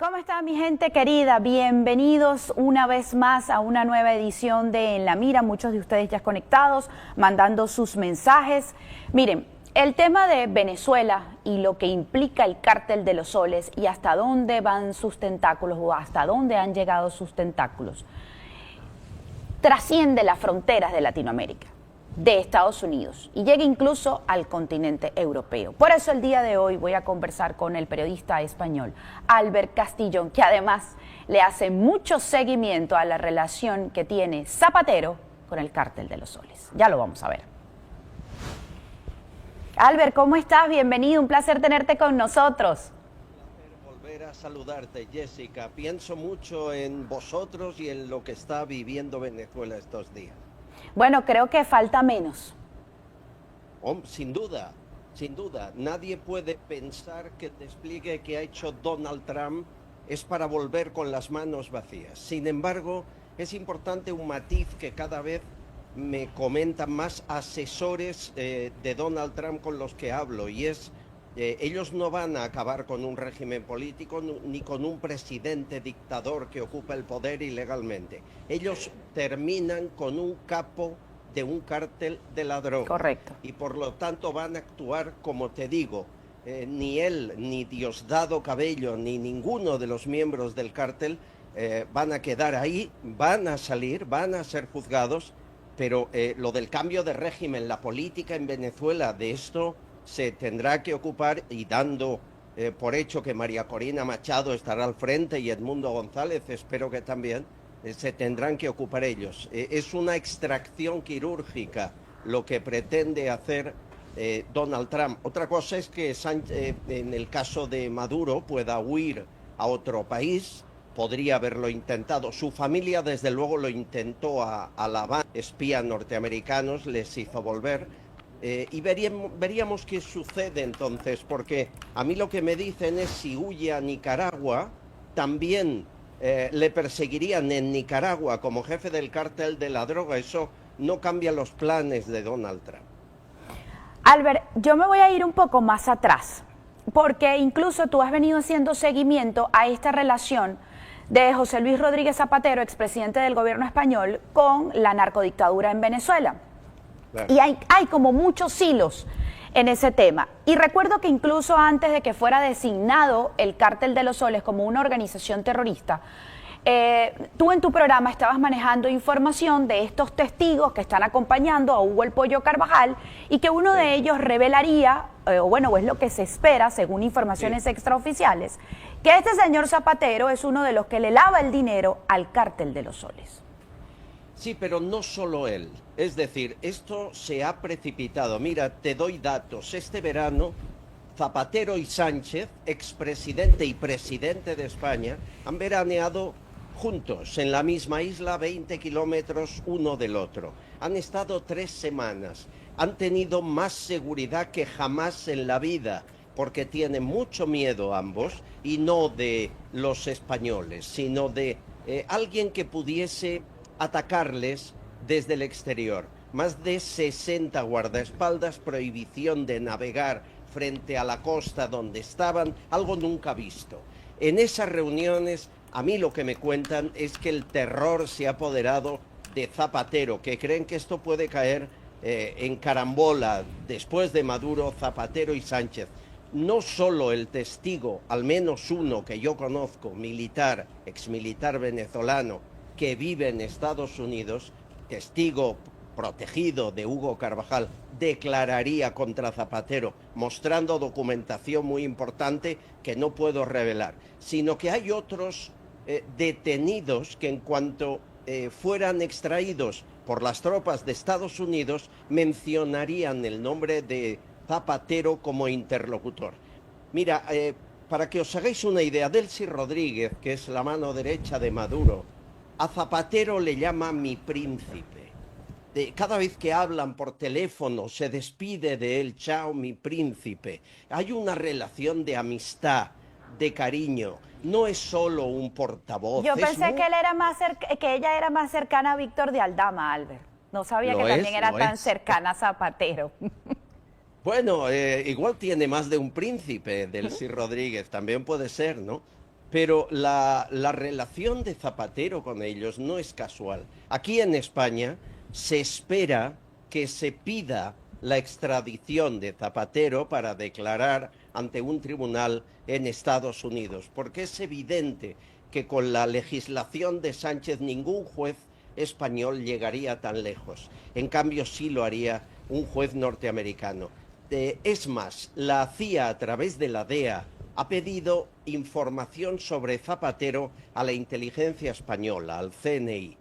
¿Cómo está mi gente querida? Bienvenidos una vez más a una nueva edición de En la Mira. Muchos de ustedes ya conectados, mandando sus mensajes. Miren, el tema de Venezuela y lo que implica el cártel de los soles y hasta dónde van sus tentáculos o hasta dónde han llegado sus tentáculos, trasciende las fronteras de Latinoamérica, de Estados Unidos y llega incluso al continente europeo. Por eso el día de hoy voy a conversar con el periodista español Albert Castillón, que además le hace mucho seguimiento a la relación que tiene Zapatero con el cártel de los soles. Ya lo vamos a ver. Albert, ¿cómo estás? Bienvenido, un placer tenerte con nosotros. Volver a saludarte, Jessica. Pienso mucho en vosotros y en lo que está viviendo Venezuela estos días. Bueno, creo que falta menos. Sin duda, sin duda. Nadie puede pensar que el despliegue que ha hecho Donald Trump es para volver con las manos vacías. Sin embargo, es importante un matiz que cada vez me comentan más asesores de Donald Trump con los que hablo, y es ellos no van a acabar con un régimen político ni con un presidente dictador que ocupa el poder ilegalmente. Ellos terminan con un capo de un cártel de la droga. Correcto. Y por lo tanto van a actuar, como te digo, ni él, ni Diosdado Cabello, ni ninguno de los miembros del cártel van a quedar ahí, van a salir, van a ser juzgados, pero lo del cambio de régimen, la política en Venezuela, de esto se tendrá que ocupar, y dando por hecho que María Corina Machado estará al frente y Edmundo González, espero que también, se tendrán que ocupar ellos. Es una extracción quirúrgica lo que pretende hacer Donald Trump. Otra cosa es que en el caso de Maduro pueda huir a otro país, podría haberlo intentado. Su familia desde luego lo intentó a La Habana, espías norteamericanos les hizo volver. Y veríamos qué sucede entonces, porque a mí lo que me dicen es si huye a Nicaragua, también le perseguirían en Nicaragua como jefe del cártel de la droga. Eso no cambia los planes de Donald Trump. Albert, yo me voy a ir un poco más atrás, porque incluso tú has venido haciendo seguimiento a esta relación de José Luis Rodríguez Zapatero, expresidente del gobierno español, con la narcodictadura en Venezuela. Claro. Y hay como muchos hilos en ese tema. Y recuerdo que incluso antes de que fuera designado el Cártel de los Soles como una organización terrorista, tú en tu programa estabas manejando información de estos testigos que están acompañando a Hugo El Pollo Carvajal y que uno de ellos revelaría, o es lo que se espera según informaciones extraoficiales, que este señor Zapatero es uno de los que le lava el dinero al Cártel de los Soles. Sí, pero no solo él. Es decir, esto se ha precipitado. Mira, te doy datos. Este verano, Zapatero y Sánchez, expresidente y presidente de España, han veraneado juntos en la misma isla, 20 kilómetros uno del otro. Han estado 3 semanas. Han tenido más seguridad que jamás en la vida, porque tienen mucho miedo ambos, y no de los españoles, sino de alguien que pudiese atacarles desde el exterior. Más de 60 guardaespaldas, prohibición de navegar frente a la costa donde estaban, algo nunca visto. En esas reuniones, a mí lo que me cuentan es que el terror se ha apoderado de Zapatero, que creen que esto puede caer en carambola después de Maduro, Zapatero y Sánchez. No solo el testigo, al menos uno que yo conozco, militar, exmilitar venezolano, que vive en Estados Unidos, testigo protegido de Hugo Carvajal, declararía contra Zapatero, mostrando documentación muy importante que no puedo revelar, sino que hay otros detenidos que en cuanto fueran extraídos por las tropas de Estados Unidos, mencionarían el nombre de Zapatero como interlocutor. Mira, para que os hagáis una idea, Delcy Rodríguez, que es la mano derecha de Maduro, a Zapatero le llama mi príncipe. Cada vez que hablan por teléfono se despide de él, chao mi príncipe. Hay una relación de amistad, de cariño. No es solo un portavoz. Yo pensé que ella era más cercana a Víctor de Aldama, Albert. No sabía que también era tan cercana a Zapatero. Bueno, igual tiene más de un príncipe, Delcy Rodríguez, también puede ser, ¿no? pero la relación de Zapatero con ellos no es casual. Aquí en España se espera que se pida la extradición de Zapatero para declarar ante un tribunal en Estados Unidos, porque es evidente que con la legislación de Sánchez ningún juez español llegaría tan lejos. En cambio, sí lo haría un juez norteamericano. Es más, la CIA, a través de la DEA, ha pedido información sobre Zapatero a la inteligencia española, al CNI,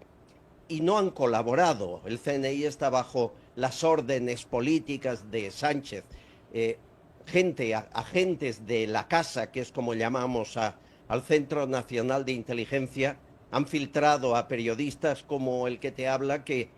y no han colaborado. El CNI está bajo las órdenes políticas de Sánchez. Agentes de la casa, que es como llamamos al Centro Nacional de Inteligencia, han filtrado a periodistas como el que te habla que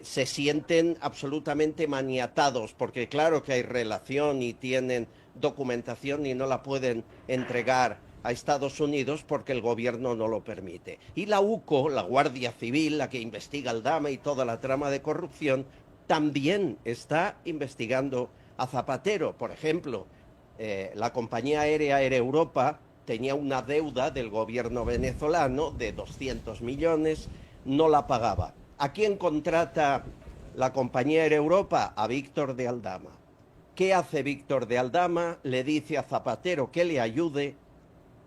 se sienten absolutamente maniatados, porque claro que hay relación y tienen documentación y no la pueden entregar a Estados Unidos porque el gobierno no lo permite. Y la UCO, la Guardia Civil, la que investiga Aldama y toda la trama de corrupción, también está investigando a Zapatero. Por ejemplo, la compañía aérea Air Europa tenía una deuda del gobierno venezolano de 200 millones, no la pagaba. ¿A quién contrata la compañía Air Europa? A Víctor de Aldama. ¿Qué hace Víctor de Aldama? Le dice a Zapatero que le ayude,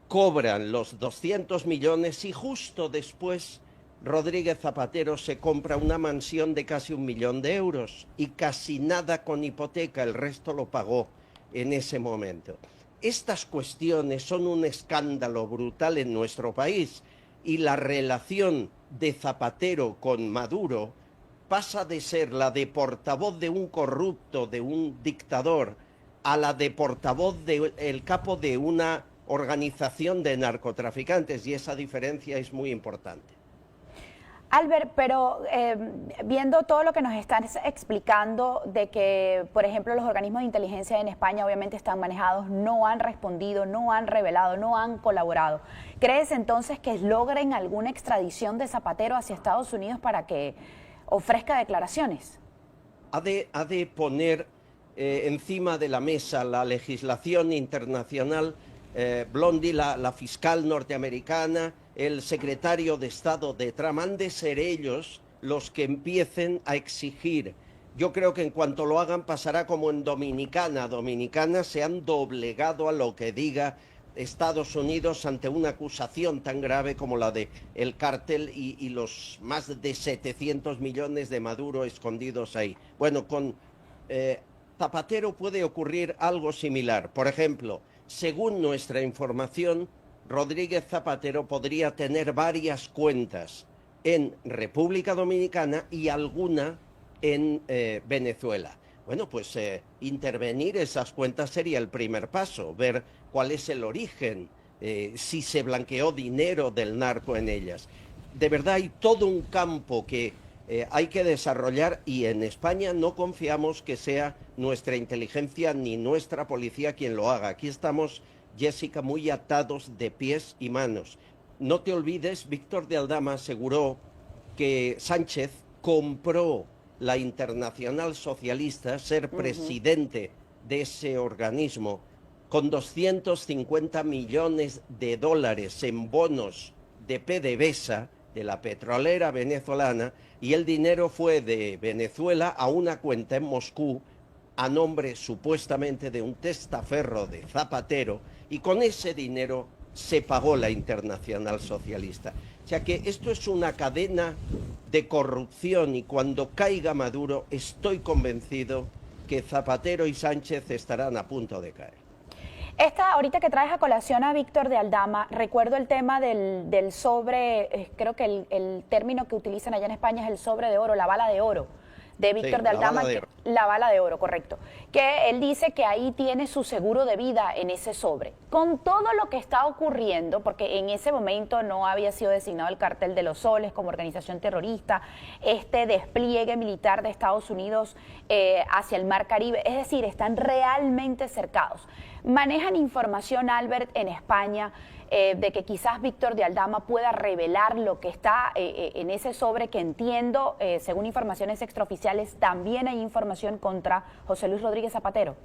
cobran los 200 millones y justo después Rodríguez Zapatero se compra una mansión de casi 1 millón de euros y casi nada con hipoteca, el resto lo pagó en ese momento. Estas cuestiones son un escándalo brutal en nuestro país y la relación de Zapatero con Maduro pasa de ser la de portavoz de un corrupto, de un dictador, a la de portavoz del capo de una organización de narcotraficantes, y esa diferencia es muy importante. Albert, pero viendo todo lo que nos estás explicando de que, por ejemplo, los organismos de inteligencia en España obviamente están manejados, no han respondido, no han revelado, no han colaborado, ¿crees entonces que logren alguna extradición de Zapatero hacia Estados Unidos para que ofrezca declaraciones? Ha de poner encima de la mesa la legislación internacional. Blondi, la fiscal norteamericana, el secretario de Estado de Trump, han de ser ellos los que empiecen a exigir. Yo creo que en cuanto lo hagan pasará como en Dominicana. Dominicana se han doblegado a lo que diga Estados Unidos ante una acusación tan grave como la de el cártel y los más de 700 millones de Maduro escondidos ahí. Bueno, con Zapatero puede ocurrir algo similar. Por ejemplo, según nuestra información, Rodríguez Zapatero podría tener varias cuentas en República Dominicana y alguna en Venezuela. Bueno, pues intervenir esas cuentas sería el primer paso, ver cuál es el origen, si se blanqueó dinero del narco en ellas. De verdad hay todo un campo que hay que desarrollar y en España no confiamos que sea nuestra inteligencia ni nuestra policía quien lo haga. Aquí estamos, Jessica, muy atados de pies y manos. No te olvides, Víctor de Aldama aseguró que Sánchez compró la Internacional Socialista, ser presidente de ese organismo, con 250 millones de dólares en bonos de PDVSA, de la petrolera venezolana, y el dinero fue de Venezuela a una cuenta en Moscú a nombre supuestamente de un testaferro de Zapatero, y con ese dinero se pagó la Internacional Socialista. O sea que esto es una cadena de corrupción y cuando caiga Maduro estoy convencido que Zapatero y Sánchez estarán a punto de caer. Ahorita que traes a colación a Víctor de Aldama, recuerdo el tema del sobre, creo que el término que utilizan allá en España es el sobre de oro, la bala de oro de Víctor de Aldama, la bala de oro, correcto, que él dice que ahí tiene su seguro de vida en ese sobre. Con todo lo que está ocurriendo, porque en ese momento no había sido designado el Cartel de los Soles como organización terrorista, este despliegue militar de Estados Unidos hacia el Mar Caribe, es decir, están realmente cercados. Manejan información, Albert, en España, de que quizás Víctor de Aldama pueda revelar lo que está en ese sobre, que entiendo, según informaciones extraoficiales, también hay información contra José Luis Rodríguez Zapatero.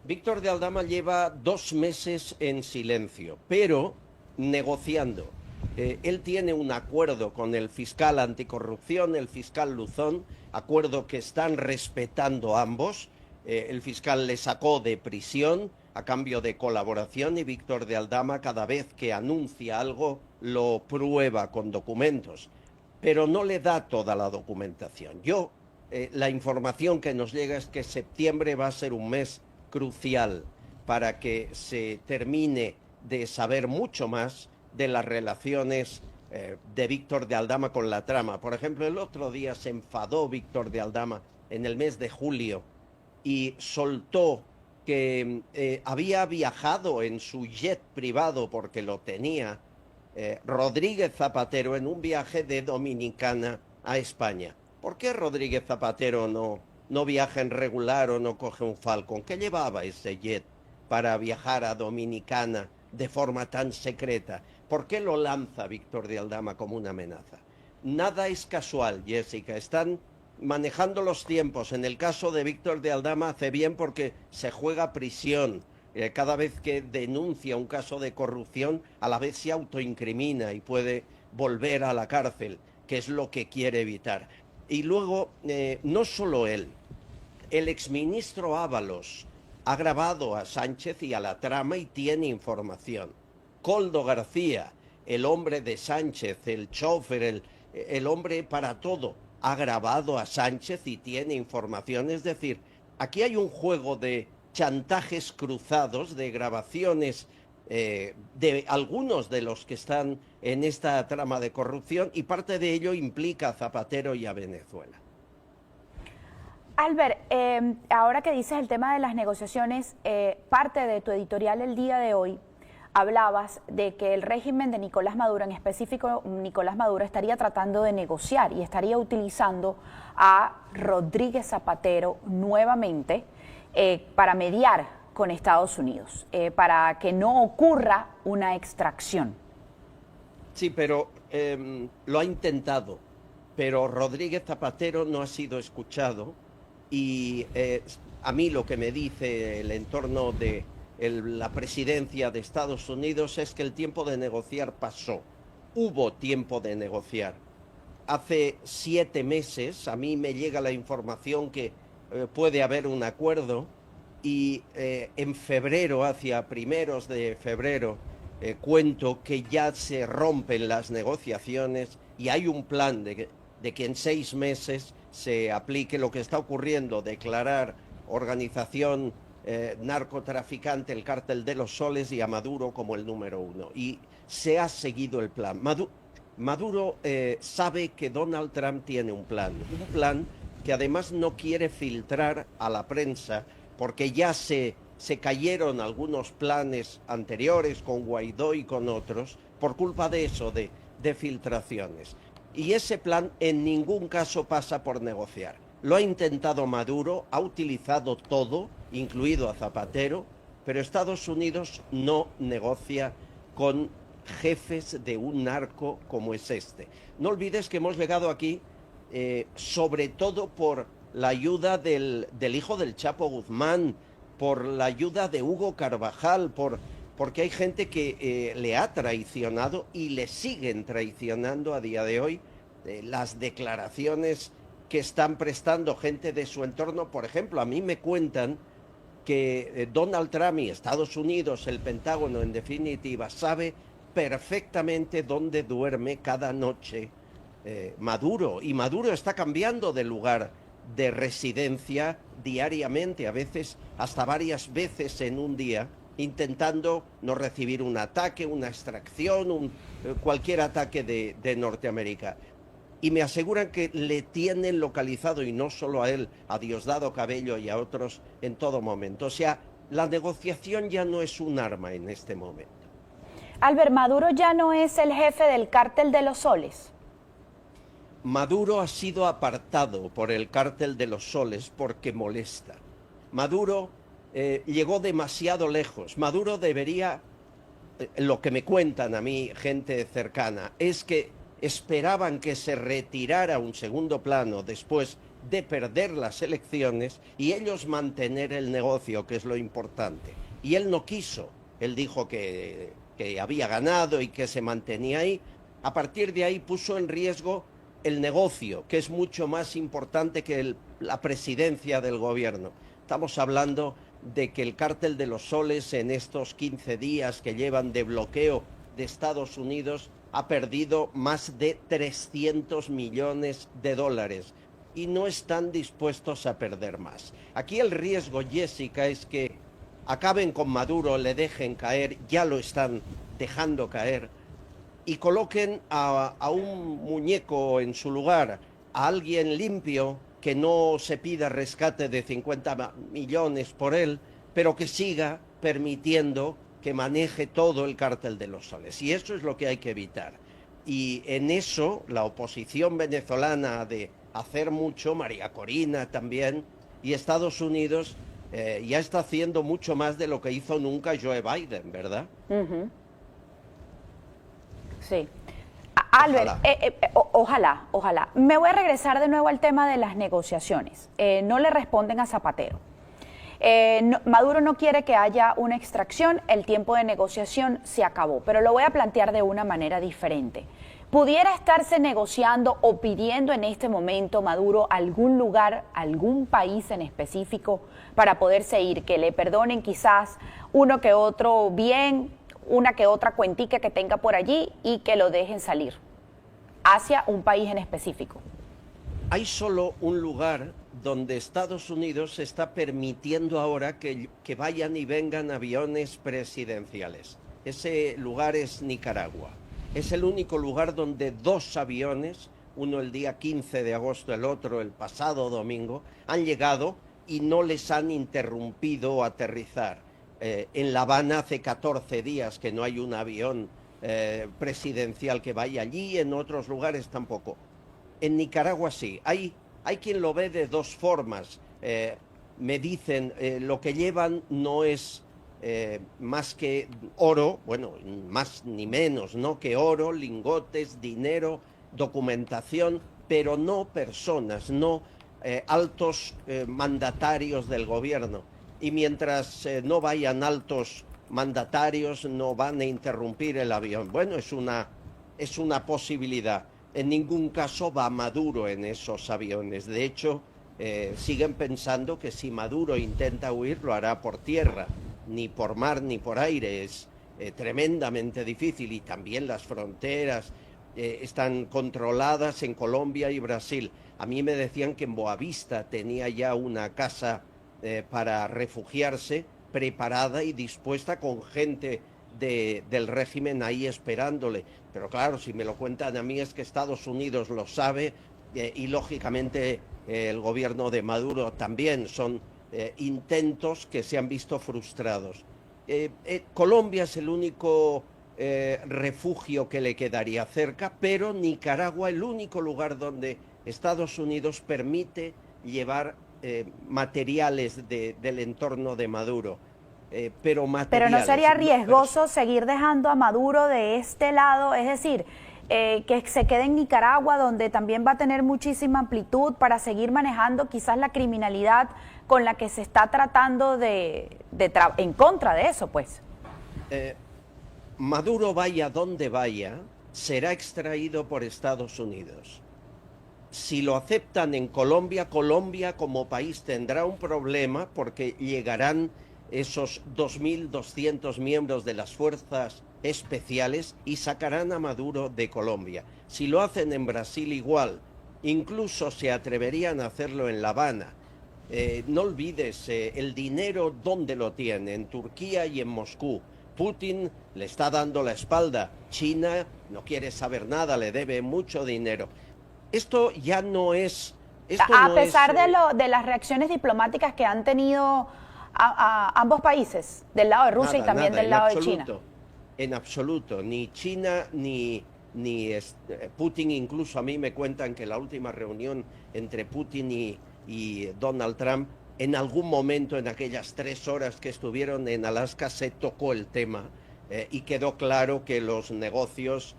Víctor de Aldama lleva 2 meses en silencio, pero negociando. Él tiene un acuerdo con el fiscal anticorrupción, el fiscal Luzón, acuerdo que están respetando ambos. El fiscal le sacó de prisión a cambio de colaboración y Víctor de Aldama cada vez que anuncia algo lo prueba con documentos, pero no le da toda la documentación. La información que nos llega es que septiembre va a ser un mes crucial para que se termine de saber mucho más de las relaciones de Víctor de Aldama con la trama. Por ejemplo, el otro día se enfadó Víctor de Aldama en el mes de julio y soltó que había viajado en su jet privado, porque lo tenía, Rodríguez Zapatero en un viaje de Dominicana a España. ¿Por qué Rodríguez Zapatero no viaja en regular o no coge un Falcon? ¿Qué llevaba ese jet para viajar a Dominicana de forma tan secreta? ¿Por qué lo lanza Víctor de Aldama como una amenaza? Nada es casual, Jessica. Están manejando los tiempos. En el caso de Víctor de Aldama hace bien porque se juega prisión. Cada vez que denuncia un caso de corrupción, a la vez se autoincrimina y puede volver a la cárcel, que es lo que quiere evitar. Y luego, no solo él, el exministro Ábalos ha grabado a Sánchez y a la trama y tiene información. Koldo García, el hombre de Sánchez, el chofer, el hombre para todo, ha grabado a Sánchez y tiene información. Es decir, aquí hay un juego de chantajes cruzados, de grabaciones de algunos de los que están en esta trama de corrupción, y parte de ello implica a Zapatero y a Venezuela. Albert, ahora que dices el tema de las negociaciones, parte de tu editorial el día de hoy hablabas de que el régimen de Nicolás Maduro, en específico Nicolás Maduro, estaría tratando de negociar y estaría utilizando a Rodríguez Zapatero nuevamente para mediar con Estados Unidos, para que no ocurra una extracción. Sí, pero lo ha intentado, pero Rodríguez Zapatero no ha sido escuchado y a mí lo que me dice el entorno de la presidencia de Estados Unidos es que el tiempo de negociar pasó. Hubo tiempo de negociar. Hace 7 meses a mí me llega la información que puede haber un acuerdo y en febrero, hacia primeros de febrero, cuento que ya se rompen las negociaciones y hay un plan de que en 6 meses se aplique lo que está ocurriendo, declarar organización narcotraficante el Cártel de los Soles y a Maduro como el número 1. Y se ha seguido el plan. Maduro sabe que Donald Trump tiene un plan que además no quiere filtrar a la prensa, porque ya se cayeron algunos planes anteriores con Guaidó y con otros por culpa de eso, de filtraciones. Y ese plan en ningún caso pasa por negociar. Lo ha intentado Maduro, ha utilizado todo, incluido a Zapatero, pero Estados Unidos no negocia con jefes de un narco como es este. No olvides que hemos llegado aquí sobre todo por la ayuda del hijo del Chapo Guzmán, por la ayuda de Hugo Carvajal, porque hay gente que le ha traicionado y le siguen traicionando a día de hoy. Las declaraciones que están prestando gente de su entorno, por ejemplo, a mí me cuentan que Donald Trump y Estados Unidos, el Pentágono en definitiva, sabe perfectamente dónde duerme cada noche Maduro, y Maduro está cambiando de lugar de residencia diariamente, a veces hasta varias veces en un día, intentando no recibir un ataque, una extracción, cualquier ataque de Norteamérica. Y me aseguran que le tienen localizado, y no solo a él, a Diosdado Cabello y a otros en todo momento. O sea, la negociación ya no es un arma en este momento. Albert, ¿Maduro ya no es el jefe del Cártel de los Soles? Maduro ha sido apartado por el Cártel de los Soles porque molesta. Maduro llegó demasiado lejos. Maduro debería, lo que me cuentan a mí gente cercana, es que esperaban que se retirara a un segundo plano después de perder las elecciones y ellos mantener el negocio, que es lo importante. Y él no quiso, él dijo que había ganado y que se mantenía ahí. A partir de ahí puso en riesgo el negocio, que es mucho más importante que la presidencia del gobierno. Estamos hablando de que el cártel de los soles en estos 15 días que llevan de bloqueo de Estados Unidos ha perdido más de 300 millones de dólares y no están dispuestos a perder más. Aquí el riesgo, Jessica, es que acaben con Maduro, le dejen caer, ya lo están dejando caer, y coloquen a un muñeco en su lugar, a alguien limpio, que no se pida rescate de 50 millones por él, pero que siga permitiendo que maneje todo el cártel de los soles. Y eso es lo que hay que evitar. Y en eso la oposición venezolana ha de hacer mucho, María Corina también, y Estados Unidos ya está haciendo mucho más de lo que hizo nunca Joe Biden, ¿verdad? Sí. Albert, ojalá. Me voy a regresar de nuevo al tema de las negociaciones. No le responden a Zapatero. Maduro no quiere que haya una extracción, el tiempo de negociación se acabó, pero lo voy a plantear de una manera diferente. ¿Pudiera estarse negociando o pidiendo en este momento Maduro algún lugar, algún país en específico para poderse ir, que le perdonen quizás uno que otro bien, una que otra cuentica que tenga por allí y que lo dejen salir hacia un país en específico? Hay solo un lugar donde Estados Unidos está permitiendo ahora que vayan y vengan aviones presidenciales. Ese lugar es Nicaragua. Es el único lugar donde 2 aviones, uno el día 15 de agosto, el otro el pasado domingo, han llegado y no les han interrumpido aterrizar. En La Habana hace 14 días que no hay un avión presidencial que vaya allí, en otros lugares tampoco. En Nicaragua sí, hay quien lo ve de 2 formas. Me dicen, lo que llevan no es más que oro, bueno, más ni menos, ¿no? Que oro, lingotes, dinero, documentación, pero no personas, no altos mandatarios del gobierno. Y mientras no vayan altos mandatarios, no van a interrumpir el avión. Bueno, es una posibilidad. En ningún caso va Maduro en esos aviones. De hecho, siguen pensando que si Maduro intenta huir, lo hará por tierra, ni por mar ni por aire. Es tremendamente difícil, y también las fronteras están controladas en Colombia y Brasil. A mí me decían que en Boavista tenía ya una casa para refugiarse, preparada y dispuesta, con gente del régimen ahí esperándole. Pero claro, si me lo cuentan a mí es que Estados Unidos lo sabe y lógicamente el gobierno de Maduro también. Son intentos que se han visto frustrados. Colombia es el único refugio que le quedaría cerca, pero Nicaragua el único lugar donde Estados Unidos permite llevar materiales del entorno de Maduro. Pero no sería riesgoso seguir dejando a Maduro de este lado, es decir, que se quede en Nicaragua, donde también va a tener muchísima amplitud para seguir manejando quizás la criminalidad con la que se está tratando en contra de eso, pues. Maduro, vaya donde vaya, será extraído por Estados Unidos. Si lo aceptan en Colombia, Colombia como país tendrá un problema, porque llegarán esos 2.200 miembros de las fuerzas especiales y sacarán a Maduro de Colombia. Si lo hacen en Brasil, igual. Incluso se atreverían a hacerlo en La Habana. No olvides, el dinero, ¿dónde lo tiene? En Turquía y en Moscú. Putin le está dando la espalda. China no quiere saber nada, le debe mucho dinero. Esto ya no es... A pesar de las reacciones diplomáticas que han tenido a ambos países, del lado de Rusia y también del lado de China. En absoluto, ni China ni Putin. Incluso a mí me cuentan que la última reunión entre Putin y Donald Trump, en algún momento en aquellas 3 horas que estuvieron en Alaska, se tocó el tema y quedó claro que los negocios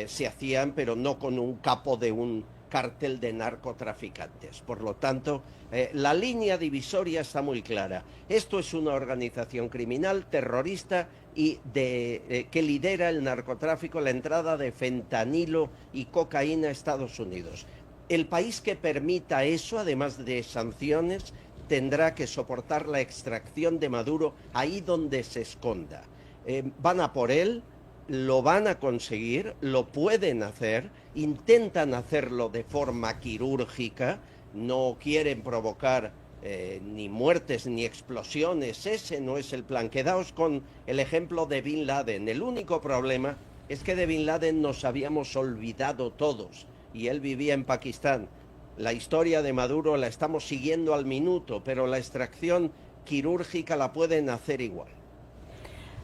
se hacían, pero no con un capo de un cártel de narcotraficantes. Por lo tanto, la línea divisoria está muy clara. Esto es una organización criminal, terrorista y que lidera el narcotráfico, la entrada de fentanilo y cocaína a Estados Unidos. El país que permita eso, además de sanciones, tendrá que soportar la extracción de Maduro ahí donde se esconda. Van a por él, lo van a conseguir, lo pueden hacer, intentan hacerlo de forma quirúrgica, no quieren provocar ni muertes ni explosiones, ese no es el plan. Quedaos con el ejemplo de Bin Laden. El único problema es que de Bin Laden nos habíamos olvidado todos y él vivía en Pakistán. La historia de Maduro la estamos siguiendo al minuto, pero la extracción quirúrgica la pueden hacer igual.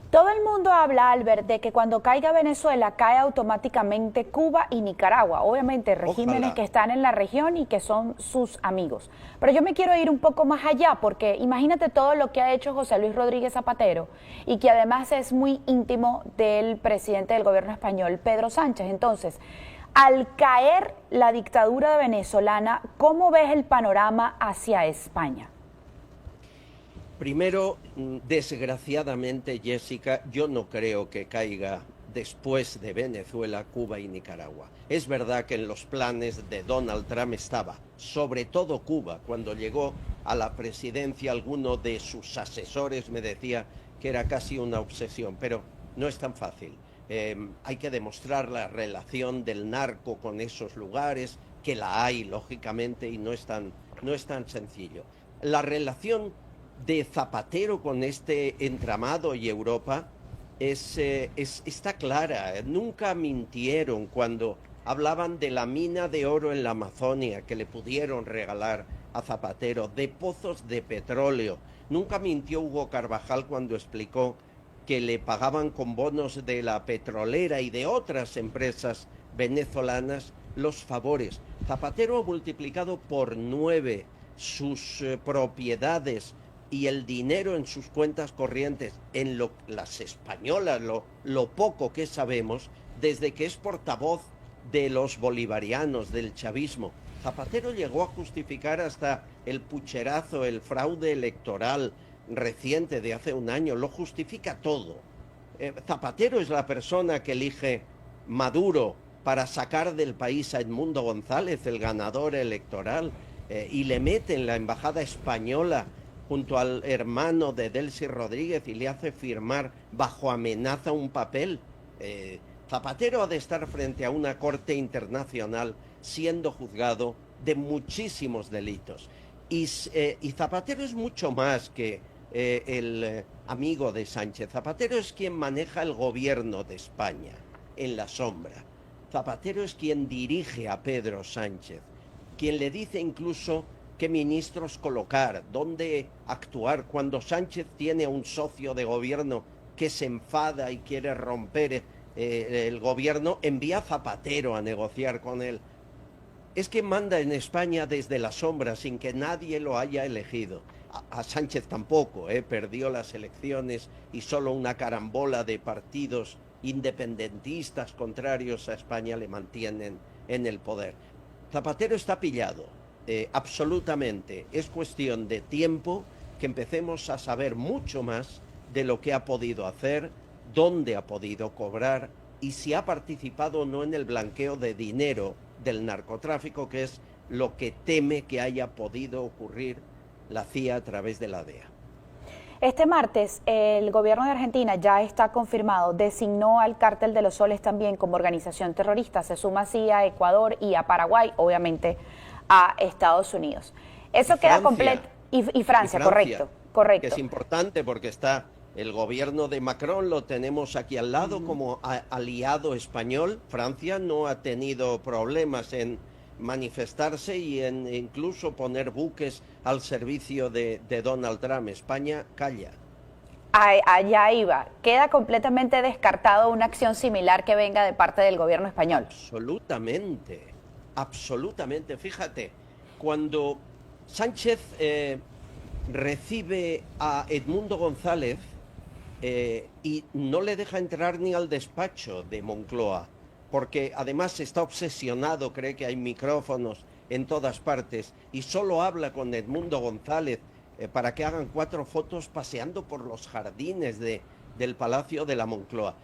Todo el mundo habla, Albert, de que cuando caiga Venezuela cae automáticamente Cuba y Nicaragua. Obviamente regímenes Ojalá. que están en la región y que son sus amigos. Pero yo me quiero ir un poco más allá porque imagínate todo lo que ha hecho José Luis Rodríguez Zapatero y que además es muy íntimo del presidente del gobierno español, Pedro Sánchez. Entonces, al caer la dictadura venezolana, ¿cómo ves el panorama hacia España? Primero, desgraciadamente, Jessica, yo no creo que caiga después de Venezuela, Cuba y Nicaragua. Es verdad que en los planes de Donald Trump estaba, sobre todo Cuba. Cuando llegó a la presidencia, alguno de sus asesores me decía que era casi una obsesión, pero no es tan fácil. Hay que demostrar la relación del narco con esos lugares, que la hay, lógicamente, y no es tan sencillo. La relación de Zapatero con este entramado y Europa está clara. Nunca mintieron cuando hablaban de la mina de oro en la Amazonia que le pudieron regalar a Zapatero, de pozos de petróleo. Nunca mintió Hugo Carvajal cuando explicó que le pagaban con bonos de la petrolera y de otras empresas venezolanas los favores. Zapatero ha multiplicado por 9 sus propiedades y el dinero en sus cuentas corrientes, en las españolas, lo poco que sabemos, desde que es portavoz de los bolivarianos, del chavismo. Zapatero llegó a justificar hasta el pucherazo, el fraude electoral reciente de hace un año, lo justifica todo. Zapatero es la persona que elige Maduro para sacar del país a Edmundo González, el ganador electoral, y le mete en la embajada española junto al hermano de Delcy Rodríguez y le hace firmar bajo amenaza un papel. Zapatero ha de estar frente a una corte internacional siendo juzgado de muchísimos delitos. Y Zapatero es mucho más que el amigo de Sánchez. Zapatero es quien maneja el gobierno de España en la sombra. Zapatero es quien dirige a Pedro Sánchez, quien le dice incluso qué ministros colocar, dónde actuar. Cuando Sánchez tiene a un socio de gobierno que se enfada y quiere romper el gobierno, envía a Zapatero a negociar con él. Es que manda en España desde la sombra sin que nadie lo haya elegido. A Sánchez tampoco, perdió las elecciones y solo una carambola de partidos independentistas contrarios a España le mantienen en el poder. Zapatero está pillado. Absolutamente. Es cuestión de tiempo que empecemos a saber mucho más de lo que ha podido hacer, dónde ha podido cobrar y si ha participado o no en el blanqueo de dinero del narcotráfico, que es lo que teme que haya podido ocurrir la CIA a través de la DEA. Este martes, el gobierno de Argentina ya está confirmado, designó al Cártel de los Soles también como organización terrorista. Se suma así a Ecuador y a Paraguay, obviamente a Estados Unidos. Eso queda completo. Y Francia, correcto. Que es importante porque está el gobierno de Macron, lo tenemos aquí al lado como aliado español. Francia no ha tenido problemas en manifestarse y en incluso poner buques al servicio de Donald Trump. España calla. Allá iba. Queda completamente descartado una acción similar que venga de parte del gobierno español. Absolutamente, absolutamente. Fíjate, cuando Sánchez recibe a Edmundo González y no le deja entrar ni al despacho de Moncloa, porque además está obsesionado, cree que hay micrófonos en todas partes y solo habla con Edmundo González para que hagan 4 fotos paseando por los jardines del Palacio de la Moncloa.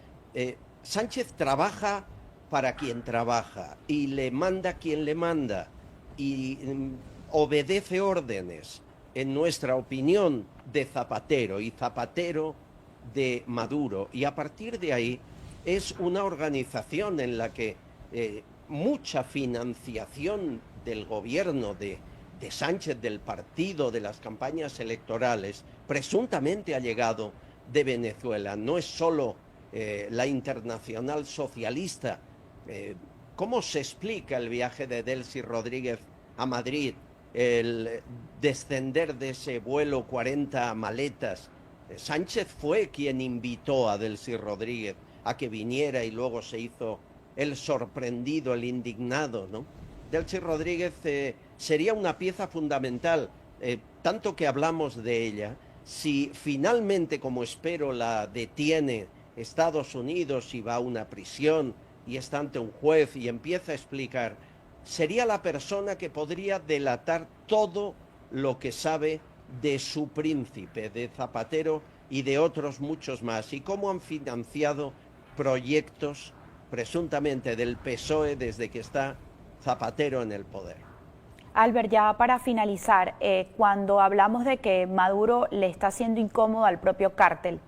Sánchez trabaja para quien trabaja y le manda quien le manda y obedece órdenes, en nuestra opinión, de Zapatero y Zapatero de Maduro. Y a partir de ahí es una organización en la que mucha financiación del gobierno de Sánchez, del partido, de las campañas electorales, presuntamente ha llegado de Venezuela. No es solo la Internacional Socialista. ¿Cómo se explica el viaje de Delcy Rodríguez a Madrid, el descender de ese vuelo 40 maletas? Sánchez fue quien invitó a Delcy Rodríguez a que viniera y luego se hizo el sorprendido, el indignado, ¿no? Delcy Rodríguez sería una pieza fundamental, tanto que hablamos de ella. Si finalmente, como espero, la detiene Estados Unidos y va a una prisión y está ante un juez y empieza a explicar, sería la persona que podría delatar todo lo que sabe de su príncipe, de Zapatero y de otros muchos más, y cómo han financiado proyectos presuntamente del PSOE desde que está Zapatero en el poder. Albert, ya para finalizar, cuando hablamos de que Maduro le está haciendo incómodo al propio cártel,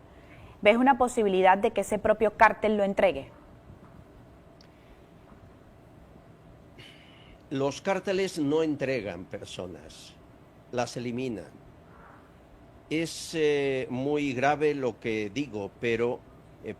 ¿ves una posibilidad de que ese propio cártel lo entregue? Los cárteles no entregan personas, las eliminan. Es muy grave lo que digo, pero,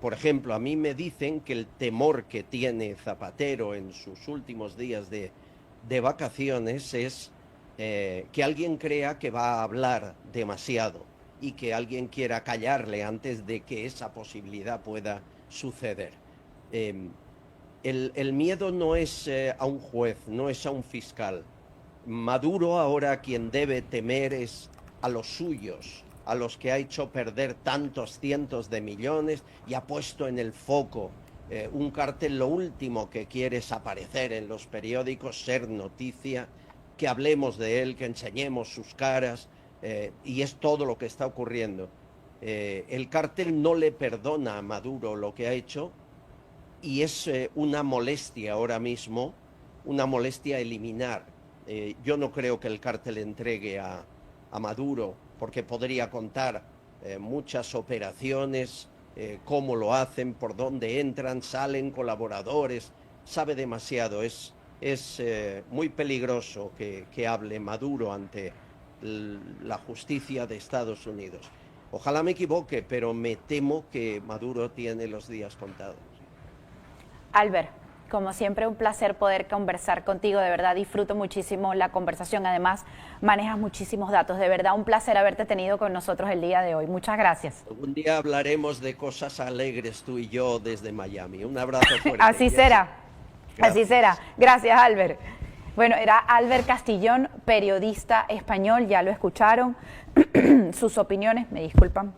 por ejemplo, a mí me dicen que el temor que tiene Zapatero en sus últimos días de vacaciones es que alguien crea que va a hablar demasiado y que alguien quiera callarle antes de que esa posibilidad pueda suceder. El miedo no es a un juez, no es a un fiscal. Maduro ahora quien debe temer es a los suyos, a los que ha hecho perder tantos cientos de millones y ha puesto en el foco un cártel. Lo último que quiere es aparecer en los periódicos, ser noticia, que hablemos de él, que enseñemos sus caras, y es todo lo que está ocurriendo. El cártel no le perdona a Maduro lo que ha hecho y es una molestia ahora mismo, una molestia eliminar. Yo no creo que el cártel entregue a Maduro, porque podría contar muchas operaciones, cómo lo hacen, por dónde entran, salen colaboradores, sabe demasiado. Es muy peligroso que hable Maduro ante la justicia de Estados Unidos. Ojalá me equivoque, pero me temo que Maduro tiene los días contados. Albert, como siempre, un placer poder conversar contigo, de verdad disfruto muchísimo la conversación, además manejas muchísimos datos, de verdad un placer haberte tenido con nosotros el día de hoy, muchas gracias. Un día hablaremos de cosas alegres tú y yo desde Miami, un abrazo fuerte. Así será, así será, gracias Albert. Bueno, era Albert Castillón, periodista español, ya lo escucharon, sus opiniones, me disculpan,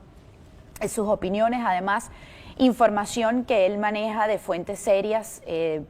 sus opiniones, además información que él maneja de fuentes serias,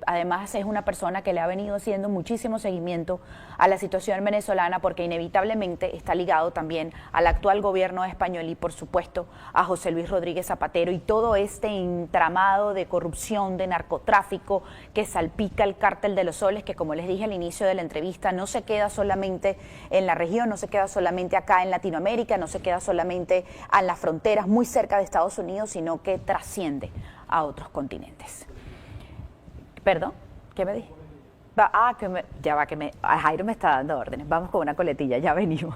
además es una persona que le ha venido haciendo muchísimo seguimiento a la situación venezolana porque inevitablemente está ligado también al actual gobierno español y por supuesto a José Luis Rodríguez Zapatero y todo este entramado de corrupción, de narcotráfico que salpica el cártel de los soles, que como les dije al inicio de la entrevista no se queda solamente en la región, no se queda solamente acá en Latinoamérica, no se queda solamente en las fronteras muy cerca de Estados Unidos, sino que trasciende a otros continentes. ¿Perdón? ¿Qué me dije? Jairo me está dando órdenes. Vamos con una coletilla, ya venimos.